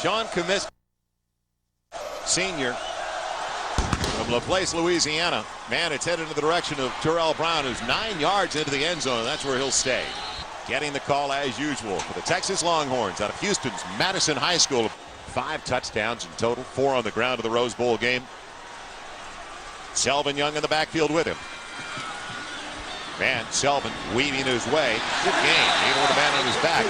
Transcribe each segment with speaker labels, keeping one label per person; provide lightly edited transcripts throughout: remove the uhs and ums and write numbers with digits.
Speaker 1: Sean Comiskey, senior from Lafayette, Louisiana. Man, it's headed in the direction of Terrell Brown, who's 9 yards into the end zone, and that's where he'll stay. Getting the call as usual for the Texas Longhorns out of Houston's Madison High School. 5 touchdowns in total, 4 on the ground of the Rose Bowl game. Selvin Young in the backfield with him. Man, Selvin weaving his way. Good game, even with a man on his back.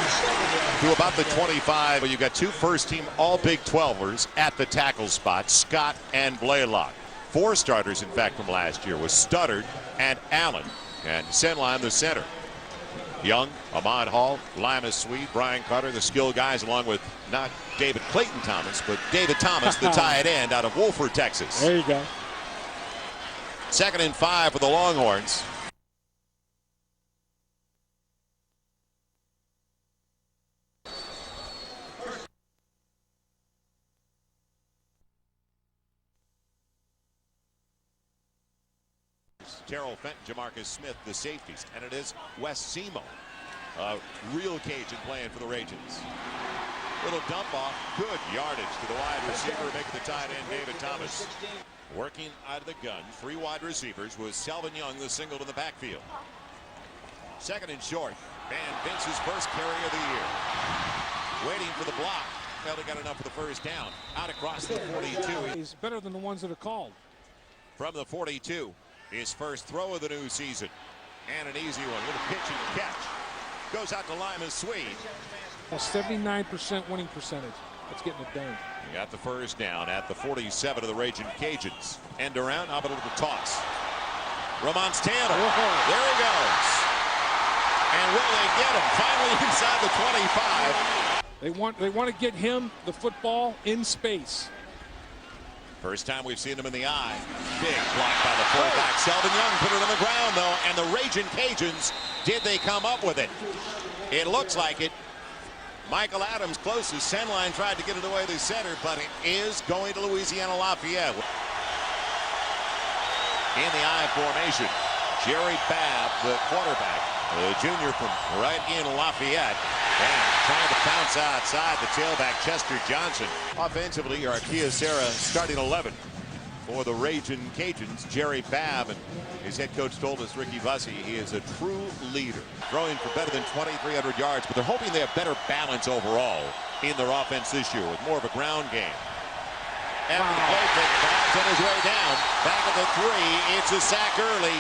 Speaker 1: To about the 25. But you've got 2 first-team All-Big 12ers at the tackle spot, Scott and Blaylock. 4 starters, in fact, from last year was Studdard and Allen, and Senline the center. Young, Ahmad Hall, Lima Sweet, Brian Carter, the skilled guys, along with not David Clayton Thomas, but David Thomas, the tight end out of Wolford, Texas.
Speaker 2: There you go.
Speaker 1: 2nd and 5 for the Longhorns. Terrell Fenton, Jamarcus Smith, the safeties, and it is Wes Semo, a real Cajun playing for the Ragins. Little dump off, good yardage to the wide receiver, making the tight end David Thomas. Working out of the gun, 3 wide receivers was Selvin Young, the single to the backfield. 2nd and short, and Vince's first carry of the year. Waiting for the block. Well, he got enough for the first down. Out across the 42.
Speaker 2: He's better than the ones that are called.
Speaker 1: From the 42. His first throw of the new season. And an easy one. Little pitch and catch. Goes out to Lima Sweet.
Speaker 2: A 79% winning percentage. That's getting it done.
Speaker 1: He got the first down at the 47 of the Ragin Cajuns. End around, how about a little toss? Ramon's Tanner. There he goes. And will they get him? Finally inside the 25.
Speaker 2: They want to get him the football in space.
Speaker 1: First time we've seen him in the eye. Big block by the fullback. Selvin Young put it on the ground, though, and the Ragin Cajuns, did they come up with it? It looks like it. Michael Adams closest. Senline tried to get it away to center, but it is going to Louisiana Lafayette. In the I formation, Jerry Babb, the quarterback, the junior from right in Lafayette. And trying to bounce outside the tailback, Chester Johnson. Offensively, Arkia Serra starting 11 for the Ragin Cajuns. Jerry Babb, and his head coach told us, Ricky Bussey, he is a true leader. Throwing for better than 2,300 yards, but they're hoping they have better balance overall in their offense this year with more of a ground game. After the play pick, Babb's on his way down. Back at the 3, it's a sack early.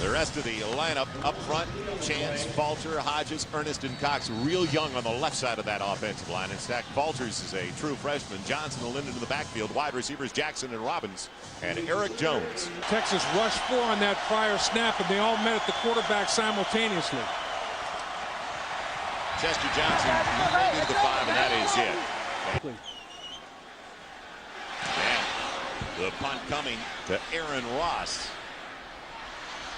Speaker 1: The rest of the lineup up front, Chance, Falter, Hodges, Ernest, and Cox, real young on the left side of that offensive line. In fact, Falters is a true freshman. Johnson and Linden in the backfield. Wide receivers Jackson and Robbins, and Eric Jones.
Speaker 2: Texas rushed 4 on that prior snap, and they all met at the quarterback simultaneously.
Speaker 1: Chester Johnson maybe to the 5, and that is it. And the punt coming to Aaron Ross.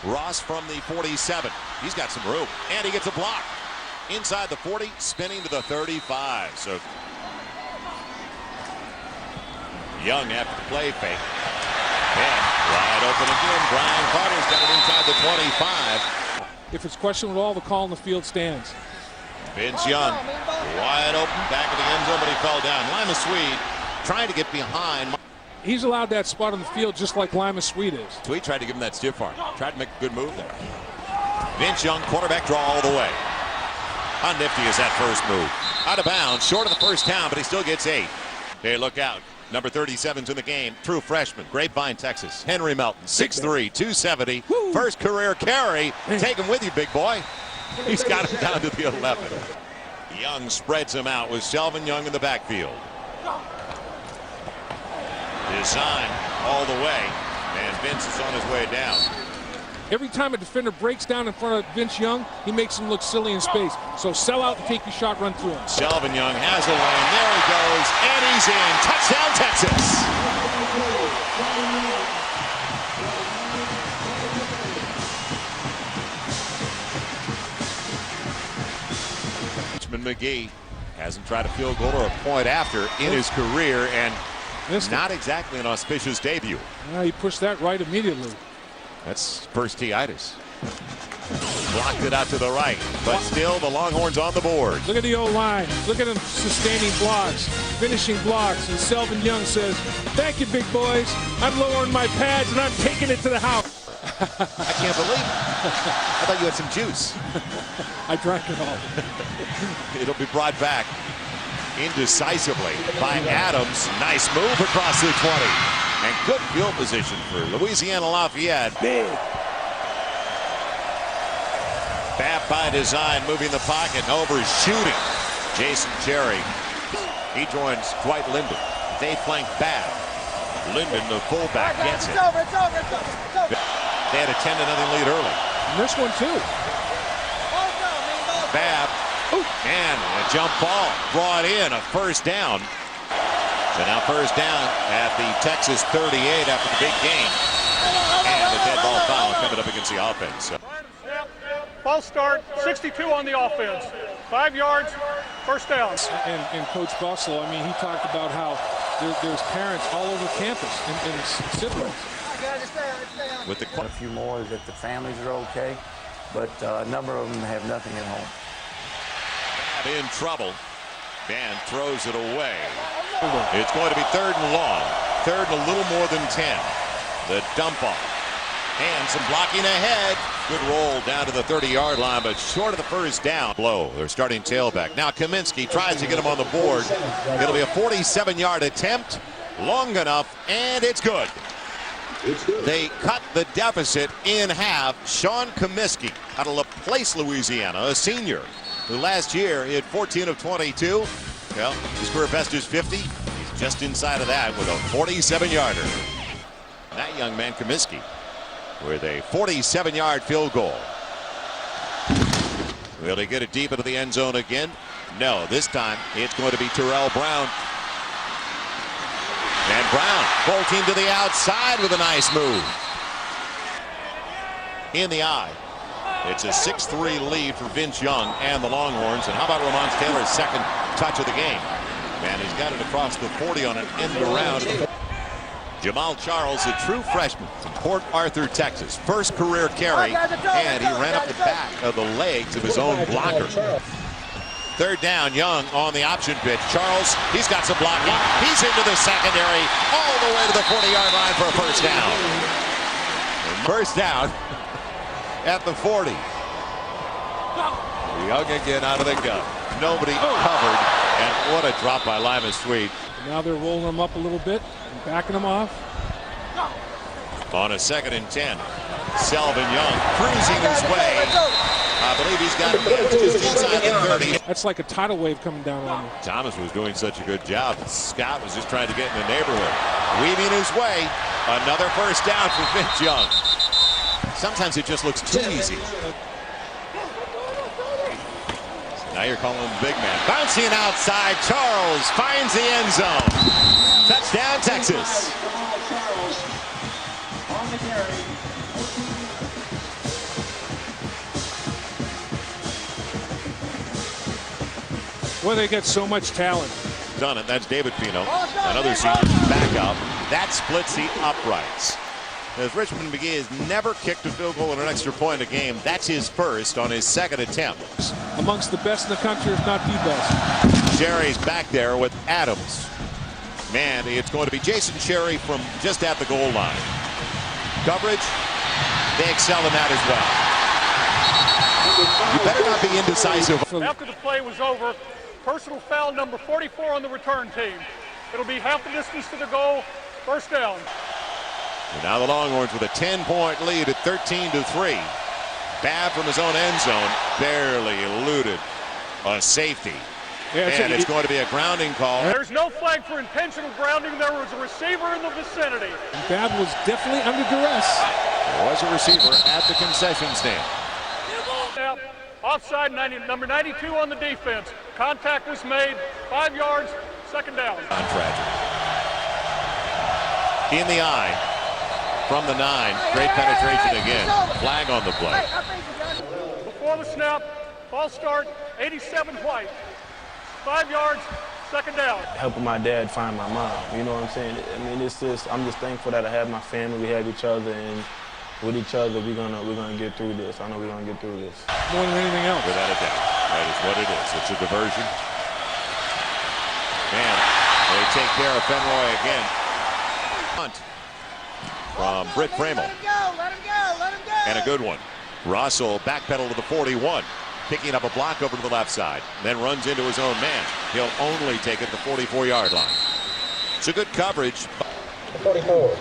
Speaker 1: Ross from the 47. He's got some room, and he gets a block. Inside the 40, spinning to the 35. So Young after the play fake. And wide open again. Brian Carter's got it inside the 25.
Speaker 2: If it's questioned at all, the call in the field stands.
Speaker 1: Vince Young wide open back of the end zone, but he fell down. Lima Sweet trying to get behind.
Speaker 2: He's allowed that spot on the field just like Lima Sweet is.
Speaker 1: Sweet tried to give him that stiff arm. Tried to make a good move there. Vince Young, quarterback draw all the way. How nifty is that first move? Out of bounds, short of the first down, but he still gets 8. Hey, look out. Number 37's in the game. True freshman, Grapevine, Texas. Henry Melton, 6'3", 270. Woo. First career carry. Take him with you, big boy. He's got him down to the 11. Young spreads him out with Selvin Young in the backfield. Design all the way, and Vince is on his way down.
Speaker 2: Every time a defender breaks down in front of Vince Young, he makes him look silly in space. So sell out and take your shot, run through him.
Speaker 1: Selvin Young has a lane. There he goes, and he's in. Touchdown, Texas. Richmond McGee hasn't tried a field goal or a point after in his career, and not exactly an auspicious debut.
Speaker 2: He pushed that right immediately.
Speaker 1: That's first tee-itis. Blocked it out to the right, but still the Longhorns on the board.
Speaker 2: Look at the O-line. Look at them sustaining blocks, finishing blocks. And Selvin Young says, "Thank you, big boys. I'm lowering my pads and I'm taking it to the house."
Speaker 1: I can't believe it. I thought you had some juice.
Speaker 2: I drank it all.
Speaker 1: It'll be brought back indecisively by Adams. Nice move across the 20. And good field position for Louisiana Lafayette.
Speaker 2: Big.
Speaker 1: Babb by design, moving the pocket and overshooting. Jason Cherry. He joins Dwight Linden. They flank Babb. Linden, the fullback, gets it.
Speaker 3: It's over.
Speaker 1: They had a 10-0 lead early.
Speaker 2: And this one too.
Speaker 1: Babb. And a jump ball brought in, a first down. So now first down at the Texas 38 after the big game. And the dead ball foul coming up against the offense.
Speaker 4: False start, 62 on the offense. 5 yards, first down.
Speaker 2: And Coach Bustle, I mean, he talked about how there's parents all over campus and siblings.
Speaker 1: With the
Speaker 5: A few more is that the families are okay, but a number of them have nothing at home.
Speaker 1: in trouble. Van throws it away. It's going to be 3rd and long. 3rd and a little more than 10. The dump off. And some blocking ahead. Good roll down to the 30-yard line, but short of the first down. Blow, their starting tailback. Now Kaminsky tries to get him on the board. It'll be a 47-yard attempt. Long enough, and it's good. They cut the deficit in half. Sean Kaminsky out of LaPlace, Louisiana, a senior, who last year hit 14 of 22. Well, his career best is 50. He's just inside of that with a 47-yarder. That young man, Kaminsky, with a 47-yard field goal. Will he get it deep into the end zone again? No, this time it's going to be Terrell Brown. And Brown bolting to the outside with a nice move. In the eye. It's a 6-3 lead for Vince Young and the Longhorns. And how about Lamont Taylor's second touch of the game? Man, he's got it across the 40 on an end around. Jamal Charles, a true freshman from Port Arthur, Texas. First career carry, and he ran up the back of the legs of his own blocker. 3rd down, Young on the option pitch. Charles, he's got some blocking. He's into the secondary, all the way to the 40-yard line for a first down. First down at the 40. Young again out of the gun. Nobody covered, and what a drop by Lima Sweet.
Speaker 2: Now they're rolling them up a little bit and backing them off.
Speaker 1: On a 2nd and 10. Selvin Young cruising his way. I believe he's got it just inside the 30.
Speaker 2: That's like a tidal wave coming down on you.
Speaker 1: Thomas was doing such a good job. Scott was just trying to get in the neighborhood. Weaving his way. Another first down for Vince Young. Sometimes it just looks too easy. Now you're calling him big man. Bouncing outside, Charles finds the end zone. Touchdown, Texas.
Speaker 2: Boy, they got so much talent.
Speaker 1: Done it. That's David Pino. Another senior back up. That splits the uprights. As Richmond McGee has never kicked a field goal and an extra point a game, that's his first on his 2nd attempt.
Speaker 2: Amongst the best in the country, if not the best.
Speaker 1: Cherry's back there with Adams. Man, it's going to be Jason Cherry from just at the goal line. Coverage, they excel in that as well. You better not be indecisive.
Speaker 4: After the play was over, personal foul number 44 on the return team. It'll be half the distance to the goal, first down.
Speaker 1: And now the Longhorns with a 10-point lead at 13-3. Babb from his own end zone, barely eluded a safety.
Speaker 2: Yeah,
Speaker 1: and it's going to be a grounding call.
Speaker 4: There's no flag for intentional grounding. There was a receiver in the vicinity.
Speaker 2: Babb was definitely under duress.
Speaker 1: There was a receiver at the concession stand.
Speaker 4: Now, offside, number 92 on the defense. Contact was made, 5 yards, second down.
Speaker 1: Tragic. In the eye. From the 9, great penetration again. Flag on the play.
Speaker 4: Before the snap, false start, 87 White. 5 yards, second down.
Speaker 6: Helping my dad find my mom, you know what I'm saying? I mean, it's just, I'm just thankful that I have my family, we have each other, and
Speaker 3: with each other, we're gonna get through this. I know we're gonna get through this.
Speaker 2: More than anything else.
Speaker 1: Without a doubt. That is what it is. It's a diversion. And they take care of Fenroy again. Punt from Britt Framel.
Speaker 6: Let him go, let him go, let him go.
Speaker 1: And a good one. Russell backpedal to the 41. Picking up a block over to the left side. Then runs into his own man. He'll only take it to the 44-yard line. It's a good coverage.
Speaker 3: 44.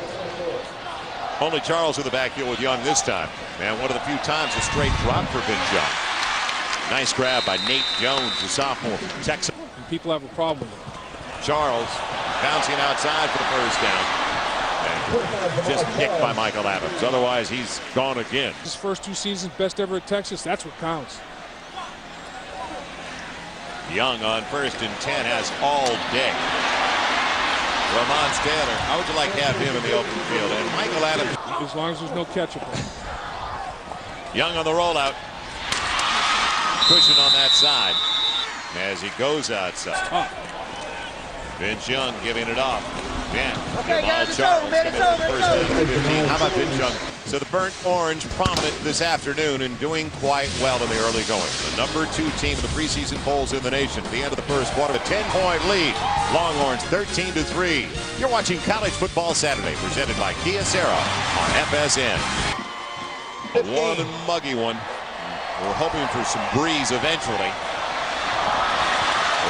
Speaker 1: Only Charles in the backfield with Young this time. And one of the few times a straight drop for Vince Young. Nice grab by Nate Jones, the sophomore from Texas.
Speaker 2: And people have a problem with it.
Speaker 1: Charles bouncing outside for the first down. And just nicked by Michael Adams. Otherwise, he's gone again.
Speaker 2: His first 2 seasons, best ever at Texas. That's what counts.
Speaker 1: Young on 1st and 10 has all day. Lamont Taylor, how would you like to have him in the open field? And Michael Adams.
Speaker 2: As long as there's no catch-up.
Speaker 1: Young on the rollout. Cushion on that side as he goes outside. Vince Young giving it off. Man,
Speaker 6: Okay, guys, it's over, man. It's over. It's over.
Speaker 1: 15. How about Vince Young? So the burnt orange prominent this afternoon and doing quite well in the early going. The number 2 team in the preseason polls in the nation. At the end of the first quarter, a 10-point lead. Longhorns 13-3. You're watching College Football Saturday, presented by Kia Sarah on FSN. A warm and muggy one. We're hoping for some breeze eventually.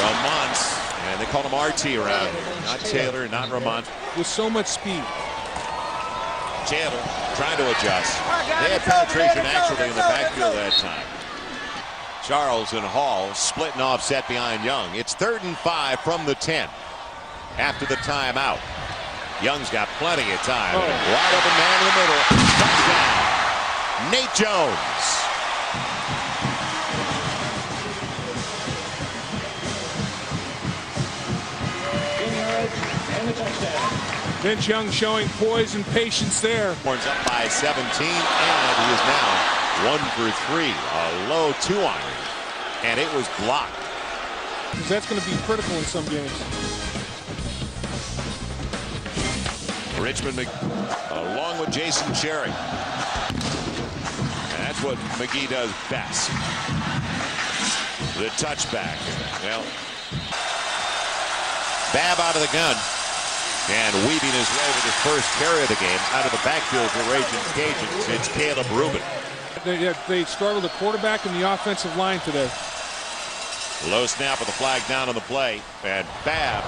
Speaker 1: Ramont's, and they call him RT around. Not Taylor, not Ramont.
Speaker 2: With so much speed.
Speaker 1: Taylor trying to adjust. They had penetration actually in the backfield that time. Charles and Hall split and offset behind Young. It's 3rd and 5 from the 10 after the timeout. Young's got plenty of time. Wide open man in the middle. Touchdown. Nate Jones.
Speaker 2: Vince Young showing poise and patience there.
Speaker 1: Horns up by 17, and he is now 1 for 3. A low 2-iron, and it was blocked.
Speaker 2: That's going to be critical in some games.
Speaker 1: Richmond along with Jason Cherry. And that's what McGee does best. The touchback. Well, Babb out of the gun. And weaving his way with his first carry of the game out of the backfield for Ragin Cajuns. It's Caleb Rubin.
Speaker 2: They struggled the quarterback and the offensive line today.
Speaker 1: Low snap with the flag down on the play. And Babb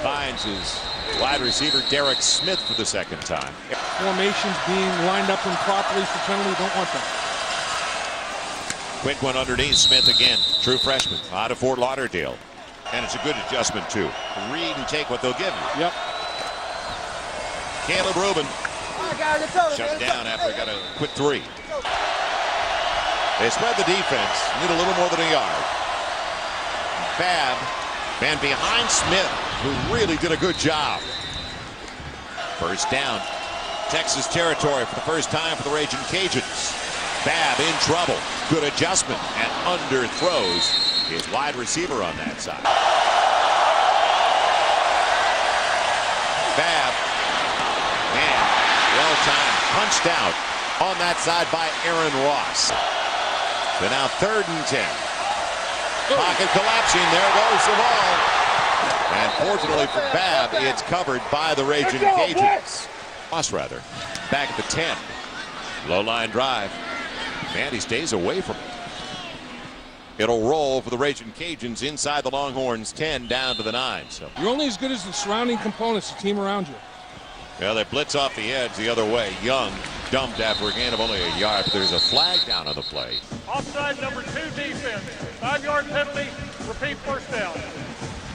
Speaker 1: finds his wide receiver Derek Smith for the second time.
Speaker 2: Formations being lined up improperly for penalty. Don't want that.
Speaker 1: Quick one underneath. Smith again. True freshman out of Fort Lauderdale. And it's a good adjustment, too. Read and take what they'll give you.
Speaker 2: Yep.
Speaker 1: Caleb Rubin
Speaker 6: Guys, it's over,
Speaker 1: shut
Speaker 6: man.
Speaker 1: down after he got a quick 3. They spread the defense. Need a little more than a yard. Babb, man behind Smith, who really did a good job. First down. Texas territory for the first time for the Ragin Cajuns. Babb in trouble. Good adjustment and underthrows his wide receiver on that side. Babb, man, well timed, punched out on that side by Aaron Ross. So now 3rd and 10. Pocket collapsing. There goes the ball. And fortunately for Babb, it's covered by the Ragin Cajuns. Ross, rather, back at the 10. Low line drive. Man, he stays away from it. It'll roll for the Ragin Cajuns inside the Longhorns 10 down to the 9. So
Speaker 2: you're only as good as the surrounding components, the team around you.
Speaker 1: Well, they blitz off the edge the other way. Young dumped after a gain of only a yard, but there's a flag down on the play.
Speaker 4: Offside number 2 defense. 5-yard penalty. Repeat first down.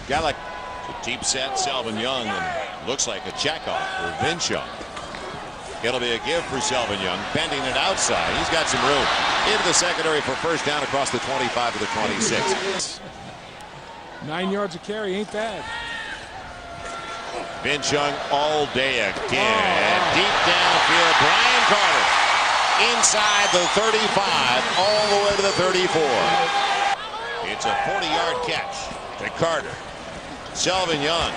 Speaker 1: Got like a deep set, Selvin Young, and looks like a checkoff for Vince Young. It'll be a give for Selvin Young, bending it outside. He's got some room into the secondary for first down across the 25 to the 26.
Speaker 2: 9 yards of carry ain't bad.
Speaker 1: Vince Young all day again. Deep downfield, Brian Carter inside the 35 all the way to the 34. It's a 40-yard catch to Carter. Selvin Young.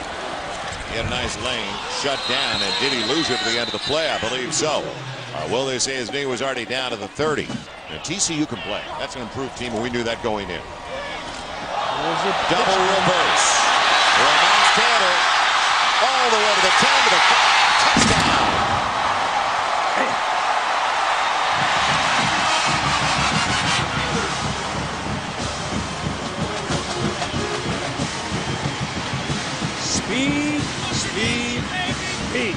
Speaker 1: He had a nice lane, shut down, and did he lose it at the end of the play? I believe so. Will they say his knee was already down to the 30? And TCU can play. That's an improved team, and we knew that going in. Double reverse. Ragin Taylor all the way to the 10 to the 5. Touchdown.
Speaker 2: Speed, speed, speed.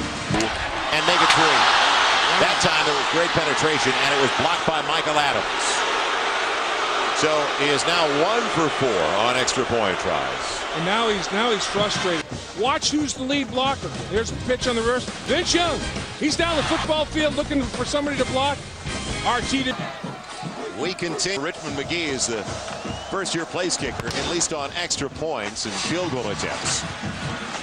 Speaker 1: And make it 3. That time there was great penetration, and it was blocked by Michael Adams. So he is now 1 for 4 on extra point tries.
Speaker 2: And now he's frustrated. Watch who's the lead blocker. There's the pitch on the reverse. Vince Young. He's down the football field looking for somebody to block. RT to...
Speaker 1: We continue. Richmond McGee is the first-year place kicker, at least on extra points and field goal attempts.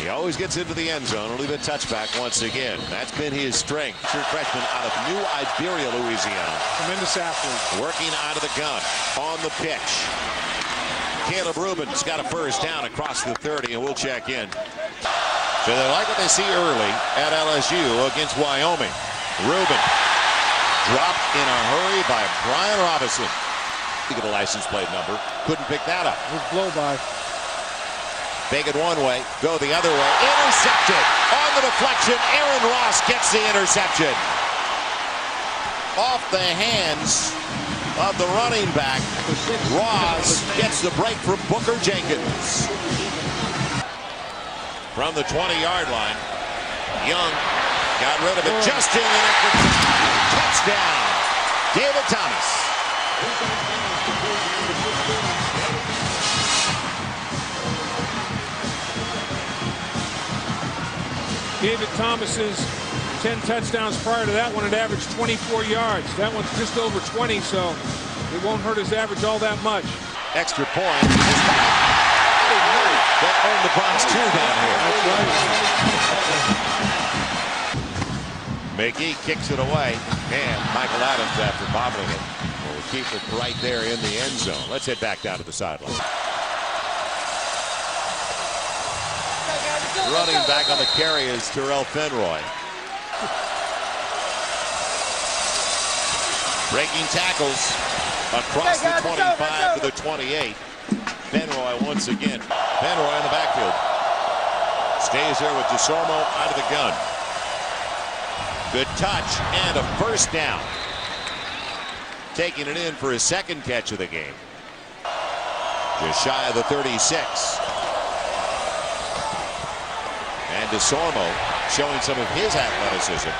Speaker 1: He always gets into the end zone. Only the touchback once again. That's been his strength. True freshman out of New Iberia, Louisiana.
Speaker 2: Tremendous athlete.
Speaker 1: Working out of the gun on the pitch. Caleb Rubin's got a first down across the 30, and we'll check in. So they like what they see early at LSU against Wyoming. Rubin dropped in a hurry by Brian Robinson. He got a license plate number. Couldn't pick that up.
Speaker 2: It was blow by.
Speaker 1: Take it one way, go the other way. Intercepted on the deflection. Aaron Ross gets the interception. Off the hands of the running back. Ross gets the break from Booker Jenkins. From the 20-yard line, Young got rid of it just in the touchdown. David Thomas.
Speaker 2: David Thomas's 10 touchdowns prior to that one had averaged 24 yards. That one's just over 20, so it won't hurt his average all that much.
Speaker 1: Extra point. They own the Bronx 2 down here.
Speaker 2: That's right.
Speaker 1: McGee kicks it away, and Michael Adams, after bobbling it, will keep it right there in the end zone. Let's head back down to the sideline. Running back on the carry is Terrell Fenroy. Breaking tackles across the 25 to the 28. Fenroy once again. Fenroy in the backfield. Stays there with DeSormo out of the gun. Good touch and a first down. Taking it in for his second catch of the game. Just shy of the 36. And DeSormo showing some of his athleticism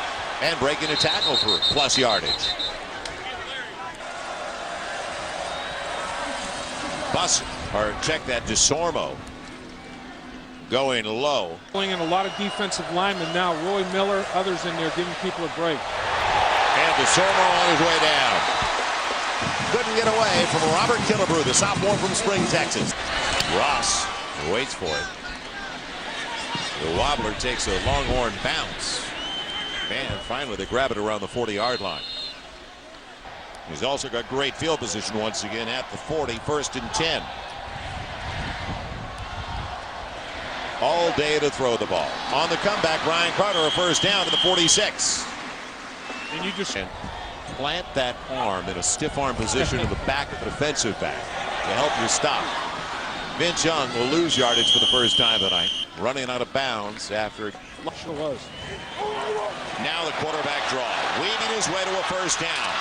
Speaker 1: and breaking a tackle for plus yardage. Check that, DeSormo going low.
Speaker 2: Pulling in a lot of defensive linemen now. Roy Miller, others in there giving people a break.
Speaker 1: And DeSormo on his way down. Couldn't get away from Robert Killebrew, the sophomore from Spring, Texas. Ross waits for it. The wobbler takes a Longhorn bounce. Man, finally they grab it around the 40-yard line. He's also got great field position once again at the 40, 1st and 10. All day to throw the ball. On the comeback, Ryan Carter a first down to the 46.
Speaker 2: And you just
Speaker 1: plant that arm in a stiff arm position in the back of the defensive back to help you stop. Vince Young will lose yardage for the first time tonight. Running out of bounds after it
Speaker 2: sure was.
Speaker 1: Now the quarterback draw. Weaving his way to a first down.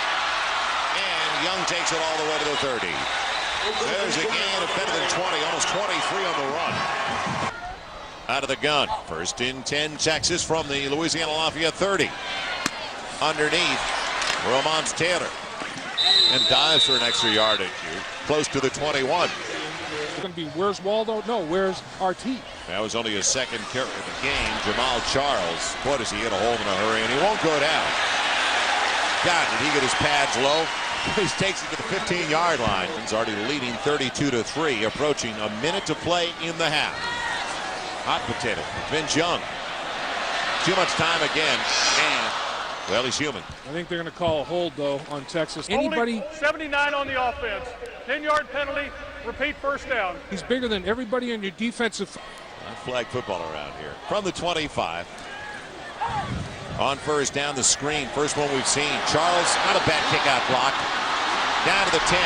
Speaker 1: And Young takes it all the way to the 30. There's a gain of better than 20, almost 23 on the run. Out of the gun. 1st and 10, Texas from the Louisiana Lafayette 30. Underneath, Romance Taylor. And dives for an extra yardage. Close to the 21.
Speaker 2: It's going to be, where's Waldo? No, where's RT?
Speaker 1: That was only his second carry of the game. Jamal Charles. Boy, does he hit a hole in a hurry, and he won't go down. God, did he get his pads low? He takes it to the 15-yard line. He's already leading 32-3, approaching a minute to play in the half. Hot potato. Vince Young. Too much time again, and, well, he's human.
Speaker 2: I think they're going to call a hold, though, on Texas. Anybody?
Speaker 4: 79 on the offense. 10-yard penalty. Repeat first down.
Speaker 2: He's bigger than everybody on your defensive.
Speaker 1: Not flag football around here. From the 25. On first down, the screen. First one we've seen. Charles, not a bad kick-out block. Down to the 10.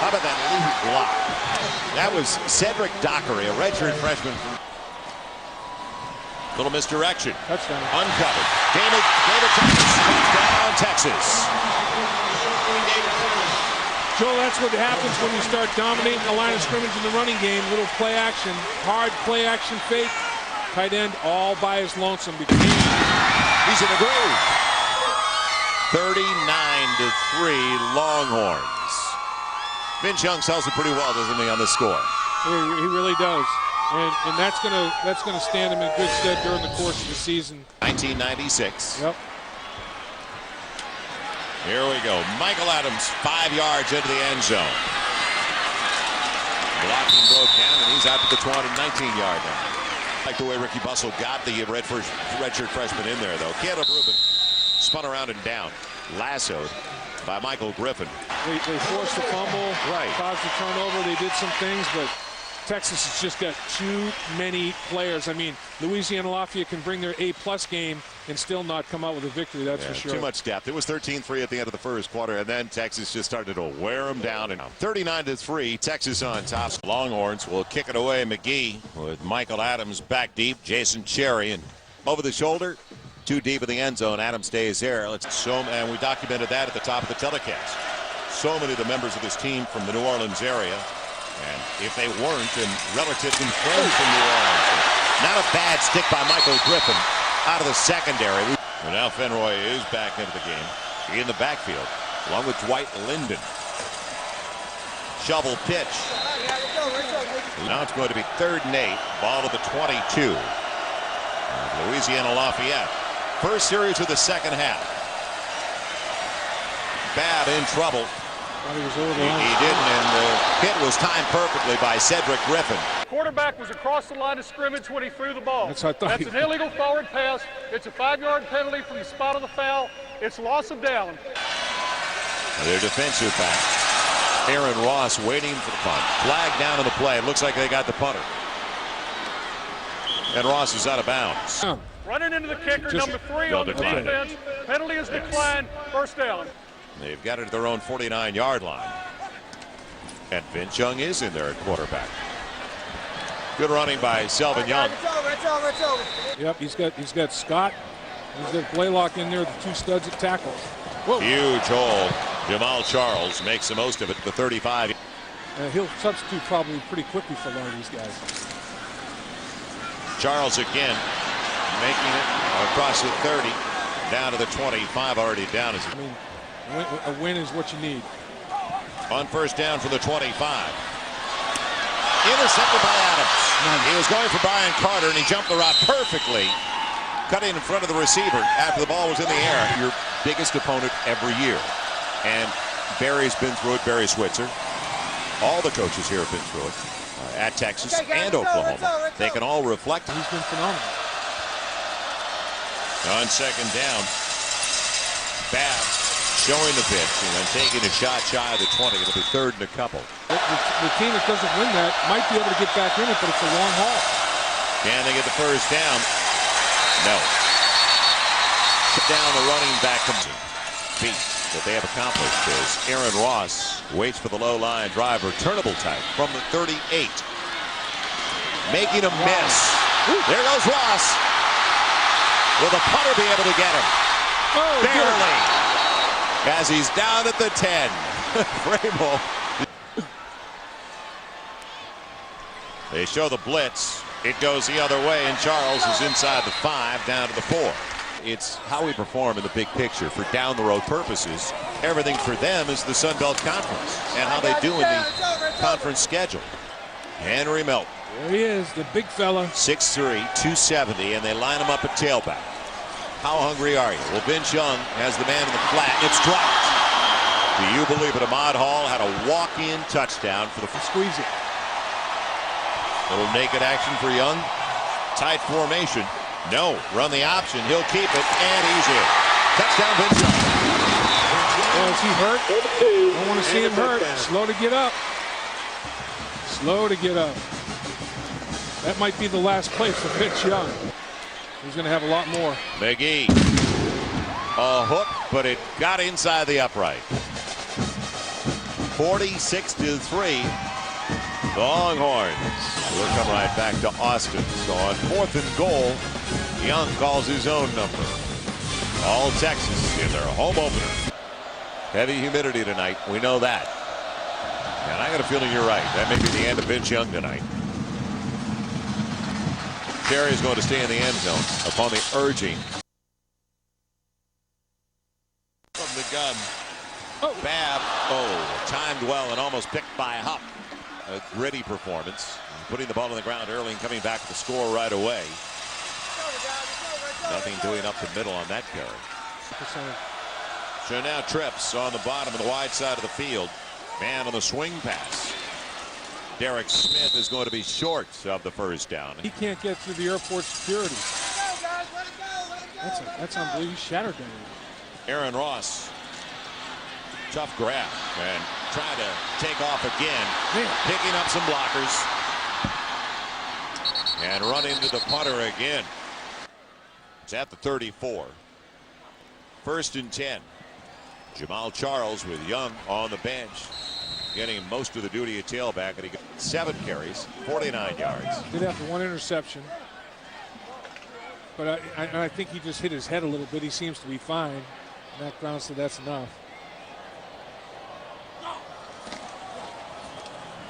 Speaker 1: How about that lead block? That was Cedric Dockery, a redshirt freshman. Little misdirection.
Speaker 2: Touchdown.
Speaker 1: Uncovered. David Texas. Touchdown, Texas.
Speaker 2: Joel, that's what happens when you start dominating the line of scrimmage in the running game. Little play action, hard play action fake. Tight end all by his lonesome.
Speaker 1: He's in the groove. 39-3 Longhorns. Vince Young sells it pretty well, doesn't he, on the score?
Speaker 2: He really does. And that's gonna stand him in good stead during the course of the season.
Speaker 1: 1996.
Speaker 2: Yep.
Speaker 1: Here we go. Michael Adams, 5 yards into the end zone. Blocking broke down, and he's out to the 19-yard line. Like the way Ricky Bussell got the redshirt freshman in there, though. Caleb Rubin spun around and down. Lassoed by Michael Griffin.
Speaker 2: They forced the fumble,
Speaker 1: right,
Speaker 2: caused the turnover. They did some things, but Texas has just got too many players. I mean, Louisiana Lafayette can bring their A-plus game and still not come out with a victory, that's for sure.
Speaker 1: Too much depth. It was 13-3 at the end of the first quarter, and then Texas just started to wear them down. And 39-3, Texas on top. Longhorns will kick it away. McGee with Michael Adams back deep. Jason Cherry and over the shoulder. Too deep in the end zone. Adams stays there. And we documented that at the top of the telecast. So many of the members of this team from the New Orleans area. And if they weren't, and relatives and friends from New Orleans. Not a bad stick by Michael Griffin out of the secondary. And now Fenroy is back into the game in the backfield, along with Dwight Linden. Shovel pitch. Now it's going to be 3rd and 8. Ball to the 22. Louisiana Lafayette. First series of the second half. Babb in trouble.
Speaker 2: He
Speaker 1: didn't, and the hit was timed perfectly by Cedric Griffin.
Speaker 4: Quarterback was across the line of scrimmage when he threw the ball.
Speaker 2: That's
Speaker 4: an illegal forward pass. It's a 5-yard penalty from the spot of the foul. It's loss of down.
Speaker 1: Their defensive back, Aaron Ross, waiting for the punt. Flag down on the play. It looks like they got the punter. And Ross is out of bounds.
Speaker 4: Running into the kicker, number 3 on the defense. Penalty is declined. First down.
Speaker 1: They've got it at their own 49-yard line. And Vince Young is in there at quarterback. Good running by Selvin Young.
Speaker 6: It's over.
Speaker 2: Yep, he's got Scott. He's got Blaylock in there, the 2 studs at tackle. Whoa.
Speaker 1: Huge hole. Jamal Charles makes the most of it to the 35.
Speaker 2: He'll substitute probably pretty quickly for one of these guys.
Speaker 1: Charles again making it across the 30 down to the 25, already down.
Speaker 2: I mean, a win is what you need.
Speaker 1: On first down for the 25. Intercepted by Adams. He was going for Brian Carter, and he jumped the route perfectly, cutting in front of the receiver after the ball was in the air. Your biggest opponent every year. And Barry's been through it, Barry Switzer. All the coaches here have been through it. At Texas and Oklahoma. They can all reflect.
Speaker 2: He's been phenomenal.
Speaker 1: On second down, Babb showing the pitch and then taking a shot shy of the 20. It'll be 3rd and a couple.
Speaker 2: The team that doesn't win that might be able to get back in it, but it's a long haul.
Speaker 1: Can they get the first down? No. Down the running back. Feat that they have accomplished is Aaron Ross waits for the low line drive, returnable type from the 38. Making a miss. There goes Ross. Will the punter be able to get him?
Speaker 2: Oh,
Speaker 1: barely. As he's down at the 10. Vrabel. They show the blitz. It goes the other way, and Charles is inside the 5, down to the 4. It's how we perform in the big picture for down-the-road purposes. Everything for them is the Sun Belt Conference and how they do in the conference schedule. Henry Melton.
Speaker 2: There he is, the big fella.
Speaker 1: 6'3", 270, and they line him up at tailback. How hungry are you? Well, Vince Young has the man in the flat. It's dropped. Do you believe it? Ahmad Hall had a walk-in touchdown for the
Speaker 2: squeeze it.
Speaker 1: Little naked action for Young. Tight formation. No, run the option. He'll keep it, and he's in. Touchdown, Vince Young.
Speaker 2: Oh, is he hurt? Don't want to see him hurt. Slow to get up. Slow to get up. That might be the last play for Vince Young. He's going to have a lot more.
Speaker 1: McGee. A hook, but it got inside the upright. 46-3. The Longhorns will come right back to Austin. So on 4th and goal, Young calls his own number. All Texas in their home opener. Heavy humidity tonight. We know that. And I got a feeling you're right. That may be the end of Vince Young tonight. Cherry is going to stay in the end zone upon the urging from the gun. Babb, timed well and almost picked by Hupp. A gritty performance, putting the ball on the ground early and coming back to score right away. Nothing doing up the middle on that carry. So now Trips on the bottom of the wide side of the field. Man on the swing pass. Derek Smith is going to be short of the first down.
Speaker 2: He can't get through the airport security. That's unbelievable. He shattered them.
Speaker 1: Aaron Ross. Tough grab and trying to take off again. Picking up some blockers. And run into the punter again. It's at the 34. 1st and 10. Jamal Charles with Young on the bench. Getting most of the duty at tailback, and he got 7 carries, 49 yards.
Speaker 2: Did have one interception. But I think he just hit his head a little bit. He seems to be fine. Matt Brown said that's enough.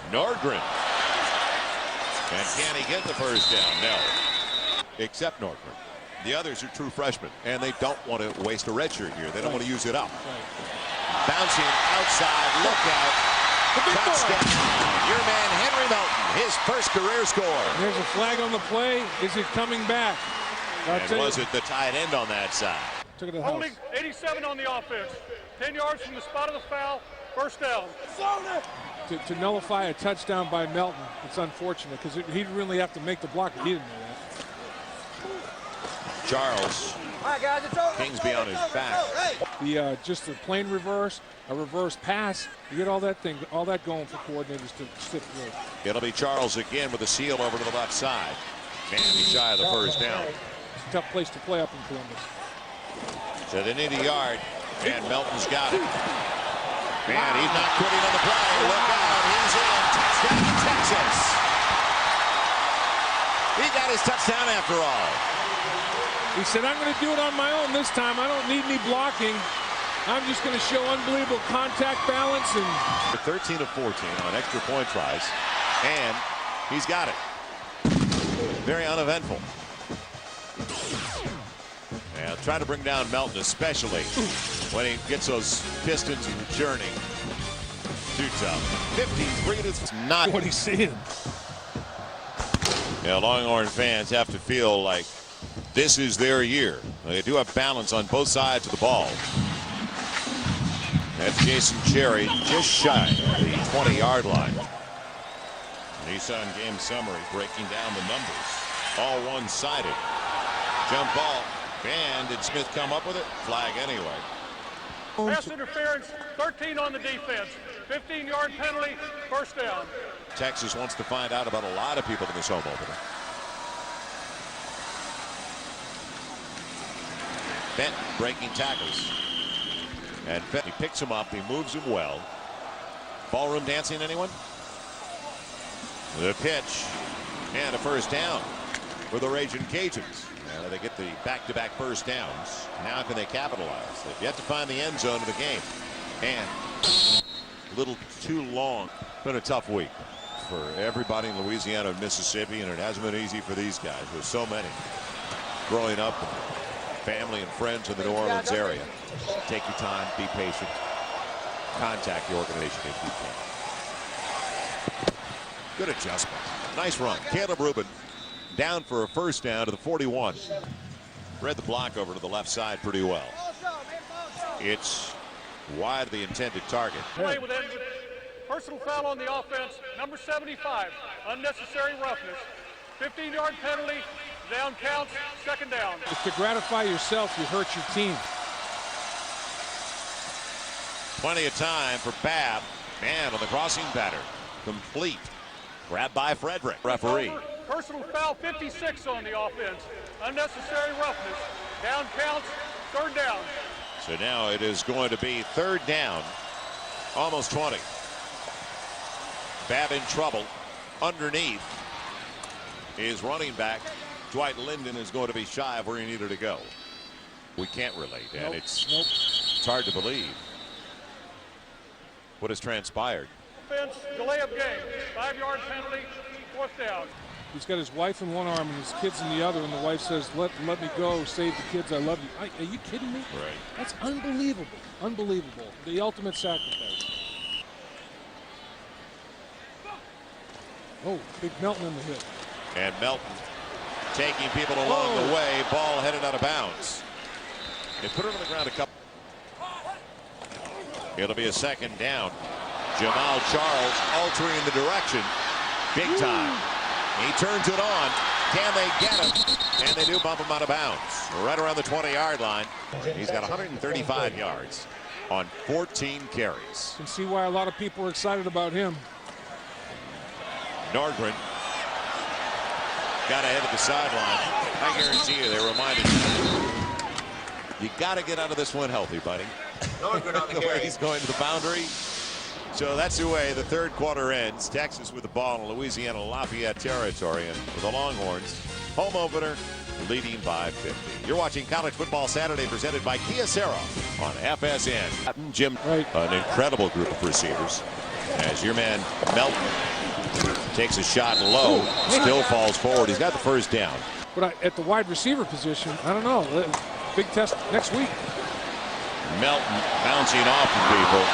Speaker 1: Nordgren. And can he get the first down? No. Except Nordgren. The others are true freshmen, and they don't want to waste a redshirt here. They don't want to use it up. Bouncing outside, look out. Touchdown. Your man Henry Melton, his first career score.
Speaker 2: There's a flag on the play. Is it coming back?
Speaker 1: And was it the tight end on that side?
Speaker 2: Took it to the house.
Speaker 4: Holding 87 on the offense. 10 yards from the spot of the foul. First down.
Speaker 2: To nullify a touchdown by Melton, it's unfortunate because he didn't really have to make the block. He didn't know that.
Speaker 1: Charles. Kingsby on his back.
Speaker 2: Just a plain reverse, a reverse pass. You get all that going for coordinators to sit through.
Speaker 1: It'll be Charles again with a seal over to the left side. Man, he's shy of the first down.
Speaker 2: It's a tough place to play up in Columbus.
Speaker 1: So they need a yard, and Melton's got it. Man, he's not quitting on the play. Look out, he's in. Touchdown, Texas. He got his touchdown after all.
Speaker 2: He said, I'm going to do it on my own this time. I don't need any blocking. I'm just going to show unbelievable contact balance. And
Speaker 1: 13 of 14 on extra point tries, and he's got it. Very uneventful. And try to bring down Melton, especially when he gets those Pistons in the journey. Too tough. 53 to not
Speaker 2: what he's seeing.
Speaker 1: Yeah, Longhorn fans have to feel like this is their year. They do have balance on both sides of the ball. That's Jason Cherry just shy of the 20-yard line. Nissan game summary breaking down the numbers. All one-sided. Jump ball. And did Smith come up with it? Flag anyway.
Speaker 4: Pass interference, 13 on the defense. 15-yard penalty, first down.
Speaker 1: Texas wants to find out about a lot of people in this home opener. Bent breaking tackles. And he picks him up. He moves him well. Ballroom dancing, anyone? The pitch. And a first down for the Ragin Cajuns. They get the back-to-back first downs. Now can they capitalize? They've yet to find the end zone of the game. And a little too long. Been a tough week for everybody in Louisiana and Mississippi, and it hasn't been easy for these guys. There's so many growing up, family and friends in the New Orleans area. Take your time, be patient, contact the organization if you can. Good adjustment. Nice run. Caleb Rubin down for a first down to the 41. Read the block over to the left side pretty well. It's wide of the intended target.
Speaker 4: Play with it. Personal foul on the offense, number 75. Unnecessary roughness. 15-yard penalty. Down counts. Second down.
Speaker 2: If to gratify yourself, you hurt your team.
Speaker 1: Plenty of time for Babb. Man on the crossing pattern. Complete. Grabbed by Frederick. Referee.
Speaker 4: Personal foul 56 on the offense. Unnecessary roughness. Down counts, third down.
Speaker 1: So now it is going to be third down, almost 20. Babb in trouble. Underneath is running back. Dwight Linden is going to be shy of where he needed to go. We can't relate, and it's hard to believe what has transpired.
Speaker 4: Offense, delay of game. 5-yard penalty, fourth down.
Speaker 2: He's got his wife in one arm and his kids in the other, and the wife says, let me go, save the kids, I love you. Are you kidding me?
Speaker 1: Right.
Speaker 2: That's unbelievable. Unbelievable. The ultimate sacrifice. Oh, big Melton in the hit.
Speaker 1: And Melton taking people along the way. Ball headed out of bounds. They put it on the ground a couple. It'll be a second down. Jamal Charles altering the direction big time. He turns it on. Can they get him? And they do bump him out of bounds. Right around the 20-yard line. He's got 135 yards on 14 carries.
Speaker 2: You can see why a lot of people are excited about him.
Speaker 1: Nordgren got ahead of the sideline. I guarantee you they reminded you got to get out of this one healthy, buddy. Nordgren on the way he's going to the boundary. So that's the way the third quarter ends. Texas with the ball in Louisiana Lafayette territory, and with the Longhorns home opener leading by 50. You're watching College Football Saturday presented by Kia Sera on FSN. Jim, an incredible group of receivers as your man Melton takes a shot low, still falls forward. He's got the first down.
Speaker 2: But at the wide receiver position, I don't know. Big test next week.
Speaker 1: Melton bouncing off of people.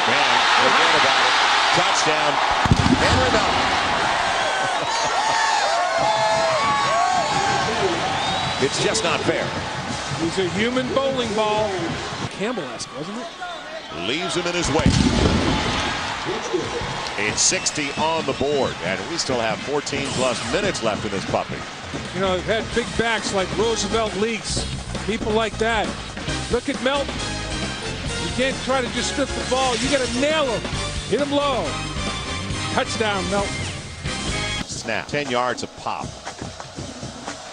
Speaker 1: Man, forget about it. Touchdown, Henry Melton. It's just not fair.
Speaker 2: He's a human bowling ball. Campbell-esque, wasn't it?
Speaker 1: Leaves him in his wake. It's 60 on the board, and we still have 14+ minutes left in this puppy.
Speaker 2: You know, they've had big backs like Roosevelt Leaks, people like that. Look at Melton. You can't try to just strip the ball. You got to nail him. Hit him low. Touchdown, Melton.
Speaker 1: Snap. 10 yards a pop.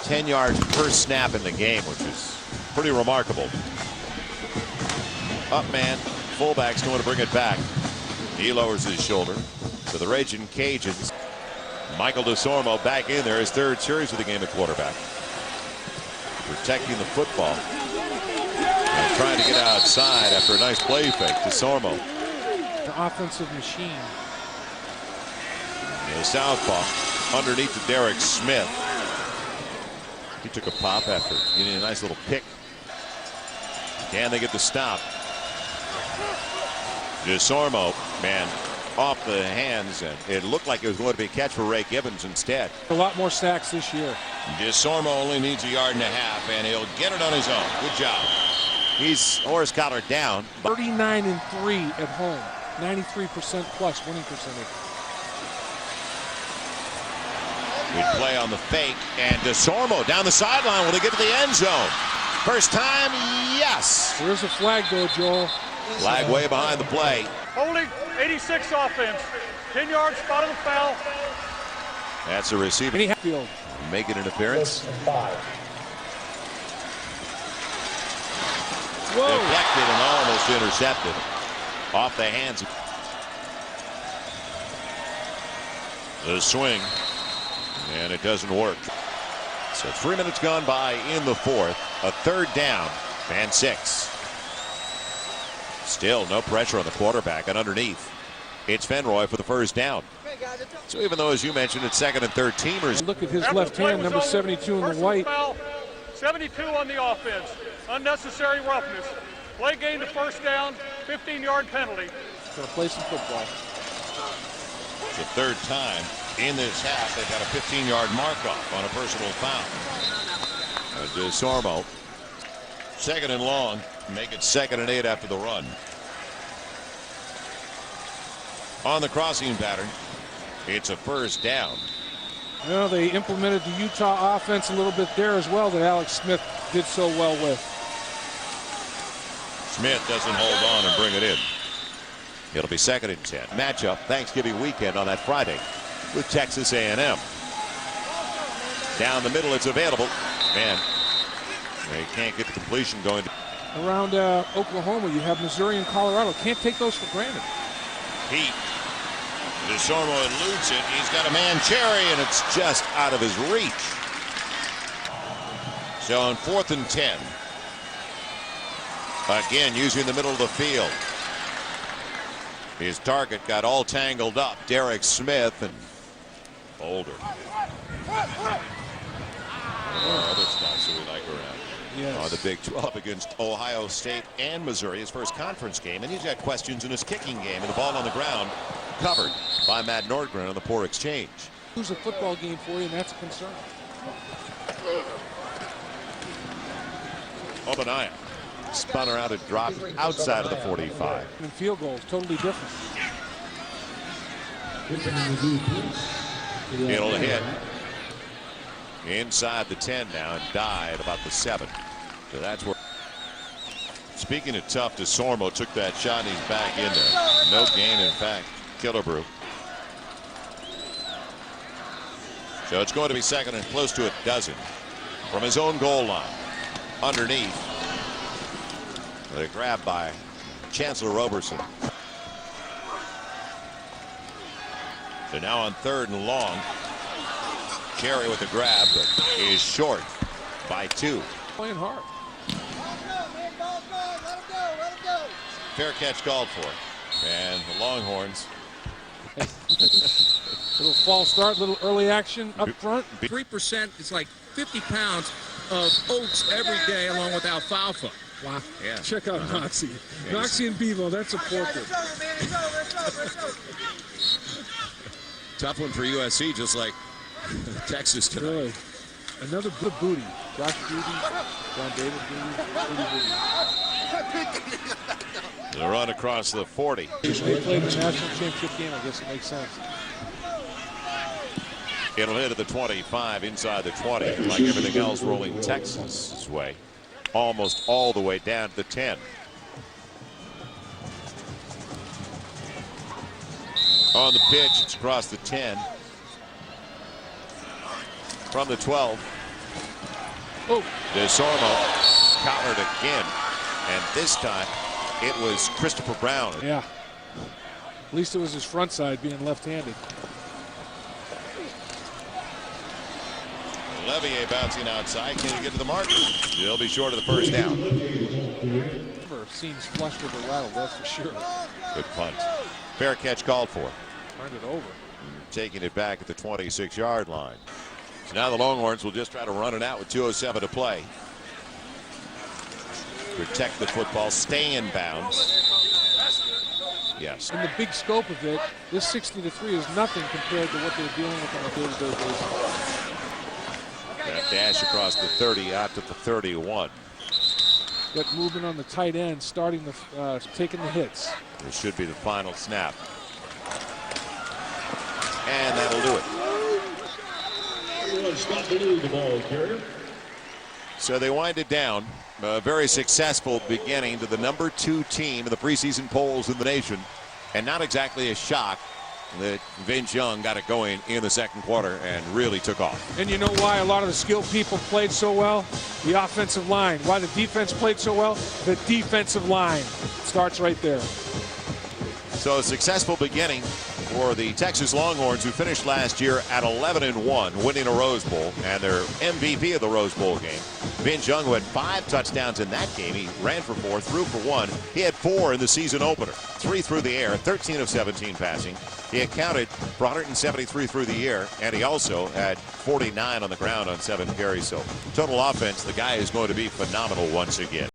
Speaker 1: 10 yards per snap in the game, which is pretty remarkable. Up man. Fullback's going to bring it back. He lowers his shoulder. So the Ragin Cajuns. Michael DeSormo back in there, his third series of the game at quarterback. Protecting the football. And trying to get outside after a nice play fake. DeSormo.
Speaker 2: The offensive machine.
Speaker 1: The southpaw underneath to Derek Smith. He took a pop after getting a nice little pick. Can they get the stop? DeSormo, man, off the hands, and it looked like it was going to be a catch for Ray Gibbons instead.
Speaker 2: A lot more sacks this year.
Speaker 1: DeSormo only needs 1.5 yards, and he'll get it on his own. Good job. He's horse collar down.
Speaker 2: 39-3 at home. 93% plus winning percentage.
Speaker 1: Good play on the fake, and DeSormo down the sideline. Will they get to the end zone? First time, yes.
Speaker 2: There's a flag though, Joel.
Speaker 1: Flag way behind the play.
Speaker 4: Holding 86 offense. 10 yards, spot of the foul.
Speaker 1: That's a receiver.
Speaker 2: Field.
Speaker 1: Making an appearance.
Speaker 2: Whoa.
Speaker 1: Deflected and almost intercepted. Off the hands. The swing. And it doesn't work. So 3 minutes gone by in the fourth. A third down and 6. Still no pressure on the quarterback, and underneath it's Fenroy for the first down. So even though, as you mentioned, it's second and third teamers.
Speaker 2: Look at his left hand, number 72 in the white.
Speaker 4: Foul, 72 on the offense. Unnecessary roughness. Play gain to first down. 15-yard penalty.
Speaker 2: Gonna play some football.
Speaker 1: It's the third time in this half they've got a 15-yard mark off on a personal foul. DeSormo, second and long. Make it 2nd and 8 after the run. On the crossing pattern, it's a first down.
Speaker 2: You know, they implemented the Utah offense a little bit there as well that Alex Smith did so well with.
Speaker 1: Smith doesn't hold on and bring it in. It'll be 2nd and 10. Matchup Thanksgiving weekend on that Friday with Texas A&M. Down the middle, it's available. Man, they can't get the completion going.
Speaker 2: Around Oklahoma, you have Missouri and Colorado. Can't take those for granted.
Speaker 1: Heat. DeSormo eludes it. He's got a man Cherry, and it's just out of his reach. So on 4th and 10. Again, using the middle of the field. His target got all tangled up. Derek Smith and Boulder. Other spots that we like around.
Speaker 2: Yes.
Speaker 1: The Big 12 against Ohio State and Missouri, his first conference game. And he's got questions in his kicking game. And the ball on the ground covered by Matt Nordgren on the poor exchange.
Speaker 2: Lose a football game for you, and that's a concern.
Speaker 1: Obadiah spun around and dropped outside of the 45.
Speaker 2: And field goals, totally different.
Speaker 1: It'll hit inside the 10 now and die at about the 7. So that's where. Speaking of tough, DeSormo took that shot and he's back in there. No gain, in fact. Killebrew. So it's going to be second and close to a dozen from his own goal line. Underneath. They're grabbed by Chancellor Roberson. So now on 3rd and long. Cherry with the grab, but is short by 2.
Speaker 2: Playing hard.
Speaker 1: Fair catch called for. And the Longhorns.
Speaker 2: Little false start, little early action up front.
Speaker 7: 3% is like 50 pounds of oats every day along with alfalfa.
Speaker 2: Wow.
Speaker 1: Yeah.
Speaker 2: Check out Noxie. Noxie and Bevo, that's a portrait.
Speaker 1: Tough one for USC, just like Texas tonight.
Speaker 2: Really. Another good booty. Josh Booty, John David Booty.
Speaker 1: The run across the 40.
Speaker 2: They played the national championship game, I guess it makes sense.
Speaker 1: It'll hit at the 25, inside the 20, like everything else rolling Texas's way. Almost all the way down to the 10. On the pitch, it's across the 10. From the 12.
Speaker 2: Oh.
Speaker 1: DeSormo collared again. And this time, it was Christopher Brown.
Speaker 2: Yeah. At least it was his front side being left-handed.
Speaker 1: Levier bouncing outside. Can he get to the mark? He'll be short of the first down.
Speaker 2: Never scenes flushed with a rattle, that's for sure.
Speaker 1: Good punt. Fair catch called for.
Speaker 2: Turned it over.
Speaker 1: Taking it back at the 26-yard line. So now the Longhorns will just try to run it out with 2:07 to play. Protect the football, stay in bounds. Yes.
Speaker 2: In the big scope of it, this 60-3 is nothing compared to what they're dealing with on a day-to-day basis.
Speaker 1: That dash across the 30 out to the 31.
Speaker 2: Got movement on the tight end, starting the taking the hits.
Speaker 1: This should be the final snap. And that'll do it. So they wind it down. A very successful beginning to the number 2 team in the preseason polls in the nation. And not exactly a shock that Vince Young got it going in the second quarter and really took off.
Speaker 2: And you know why a lot of the skilled people played so well? The offensive line. Why the defense played so well? The defensive line starts right there.
Speaker 1: So a successful beginning for the Texas Longhorns, who finished last year at 11-1, winning a Rose Bowl, and their MVP of the Rose Bowl game. Vince Young, who had 5 touchdowns in that game. He ran for 4, threw for 1. He had 4 in the season opener. 3 through the air, 13 of 17 passing. He accounted for 173 through the air, and he also had 49 on the ground on 7 carries. So total offense, the guy is going to be phenomenal once again.